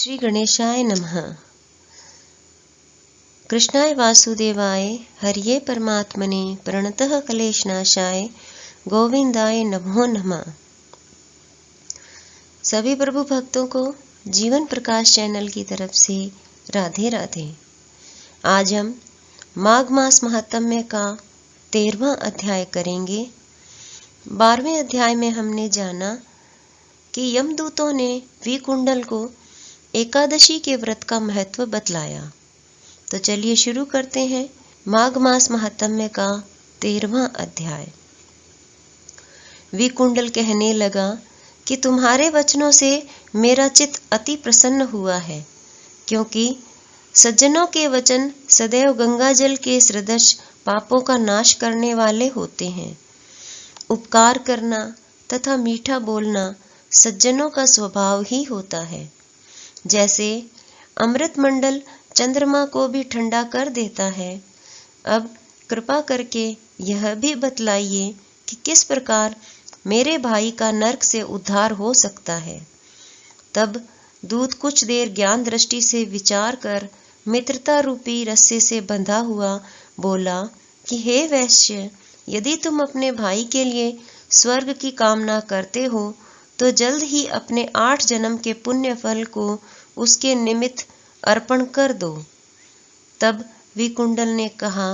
श्री गणेशाय नमः। कृष्णाय वासुदेवाय हरिये परमात्मने प्रणतः क्लेशनाशाय गोविंदाय नमो नमः। सभी प्रभु भक्तों को जीवन प्रकाश चैनल की तरफ से राधे राधे। आज हम माघ मास महात्म्य का 13वां अध्याय करेंगे। 12वें अध्याय में हमने जाना कि यमदूतों ने विकुंडल को एकादशी के व्रत का महत्व बतलाया। तो चलिए शुरू करते हैं माघ मास महात्म्य का 13वां अध्याय। विकुंडल कहने लगा कि तुम्हारे वचनों से मेरा चित्त अति प्रसन्न हुआ है, क्योंकि सज्जनों के वचन सदैव गंगाजल के सदृश पापों का नाश करने वाले होते हैं। उपकार करना तथा मीठा बोलना सज्जनों का स्वभाव ही होता है। जैसे अमृत मंडल चंद्रमा को भी ठंडा कर देता है, अब कृपा करके यह भी बतलाइए कि किस प्रकार मेरे भाई का नरक से उद्धार हो सकता है। तब दूत कुछ देर ज्ञान दृष्टि से विचार कर मित्रता रूपी रस्से से बंधा हुआ बोला कि हे वैश्य, यदि तुम अपने भाई के लिए स्वर्ग की कामना करते हो तो जल्द ही अपने 8 जन्म के पुण्य फल को उसके निमित्त अर्पण कर दो। तब विकुंडल ने कहा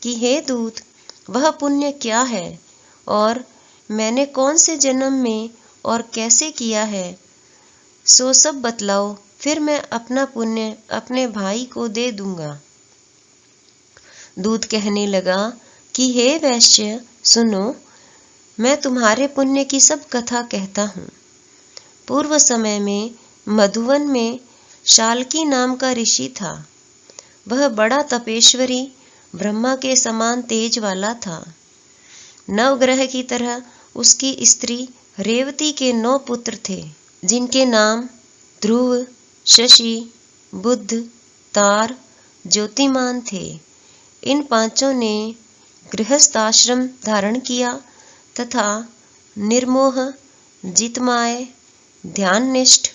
कि हे दूत, वह पुण्य क्या है और मैंने कौन से जन्म में और कैसे किया है, सो सब बतलाओ, फिर मैं अपना पुण्य अपने भाई को दे दूंगा। दूत कहने लगा कि हे वैश्य, सुनो, मैं तुम्हारे पुण्य की सब कथा कहता हूँ। पूर्व समय में मधुवन में शाल्की नाम का ऋषि था। वह बड़ा तपेश्वरी, ब्रह्मा के समान तेज वाला था। नवग्रह की तरह उसकी स्त्री रेवती के 9 पुत्र थे, जिनके नाम ध्रुव, शशि, बुध, तार, ज्योतिमान थे। इन 5 ने गृहस्थाश्रम धारण किया तथा निर्मोह, जितमाय, ध्याननिष्ठ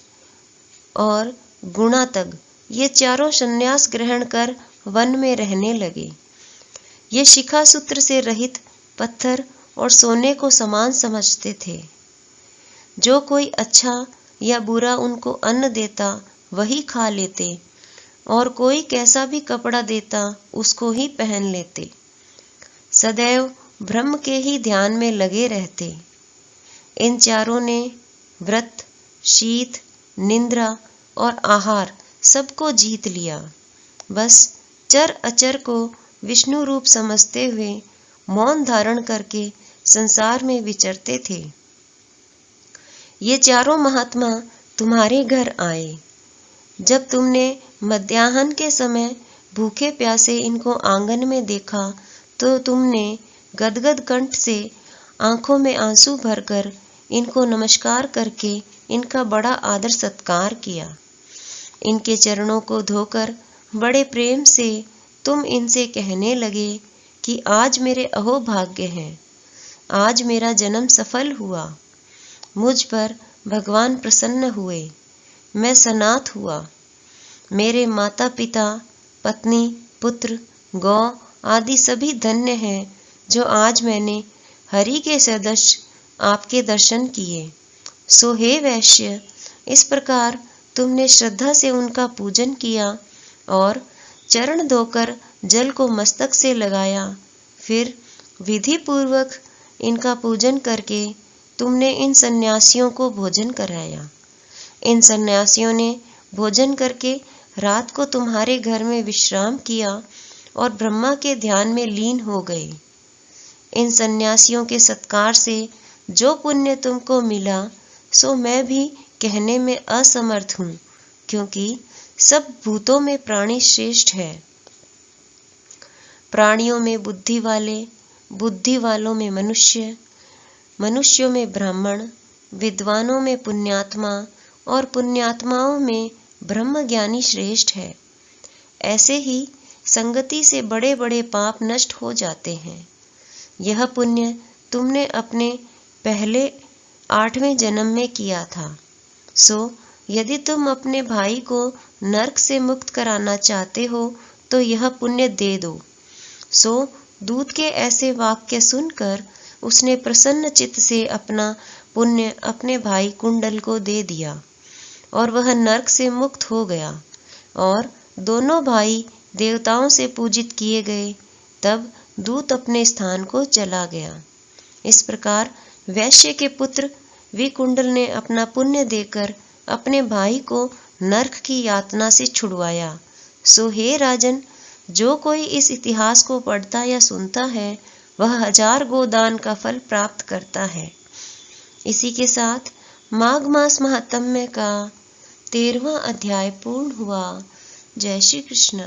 और गुणातग ये 4 संन्यास ग्रहण कर वन में रहने लगे। ये शिखा सूत्र से रहित पत्थर और सोने को समान समझते थे। जो कोई अच्छा या बुरा उनको अन्न देता वही खा लेते, और कोई कैसा भी कपड़ा देता उसको ही पहन लेते। सदैव ब्रह्म के ही ध्यान में लगे रहते। इन 4 ने व्रत, शीत, निद्रा और आहार सबको जीत लिया। बस चर अचर को विष्णु रूप समझते हुए मौन धारण करके संसार में विचरते थे। ये 4 महात्मा तुम्हारे घर आए। जब तुमने मध्याह्न के समय भूखे प्यासे इनको आंगन में देखा तो तुमने गदगद कंठ से आंखों में आंसू भरकर इनको नमस्कार करके इनका बड़ा आदर सत्कार किया। इनके चरणों को धोकर बड़े प्रेम से तुम इनसे कहने लगे कि आज मेरे अहोभाग्य हैं, आज मेरा जन्म सफल हुआ, मुझ पर भगवान प्रसन्न हुए, मैं सनाथ हुआ। मेरे माता पिता, पत्नी, पुत्र, गौ आदि सभी धन्य हैं जो आज मैंने हरि के सदृश आपके दर्शन किए। सो हे वैश्य, इस प्रकार तुमने श्रद्धा से उनका पूजन किया और चरण धोकर जल को मस्तक से लगाया। फिर विधि पूर्वक इनका पूजन करके तुमने इन सन्यासियों को भोजन कराया। इन सन्यासियों ने भोजन करके रात को तुम्हारे घर में विश्राम किया और ब्रह्मा के ध्यान में लीन हो गए। इन सन्यासियों के सत्कार से जो पुण्य तुमको मिला सो मैं भी कहने में असमर्थ हूँ, क्योंकि सब भूतों में प्राणी श्रेष्ठ है। प्राणियों में बुद्धि वाले, बुद्धि वालों में मनुष्य, मनुष्यों में ब्राह्मण, विद्वानों में पुण्यात्मा और पुण्यात्माओं में ब्रह्मज्ञानी श्रेष्ठ है। ऐसे ही संगति से बड़े बड़े पाप नष्ट हो जाते हैं। यह पुण्य तुमने अपने पहले 8वें जन्म में किया था, सो यदि तुम अपने भाई को नरक से मुक्त कराना चाहते हो तो यह पुण्य दे दो। सो दूत के ऐसे वाक्य सुनकर उसने प्रसन्न चित्त से अपना पुण्य अपने भाई कुंडल को दे दिया और वह नरक से मुक्त हो गया और दोनों भाई देवताओं से पूजित किए गए। तब दूत अपने स्थान को चला गया। इस प्रकार वैश्य के पुत्र विकुंडल ने अपना पुण्य देकर अपने भाई को नरक की यातना से छुड़वाया। सो हे राजन, जो कोई इस इतिहास को पढ़ता या सुनता है वह 1000 गोदान का फल प्राप्त करता है। इसी के साथ माघ मास महात्म्य का 13वां अध्याय पूर्ण हुआ। जय श्री कृष्ण।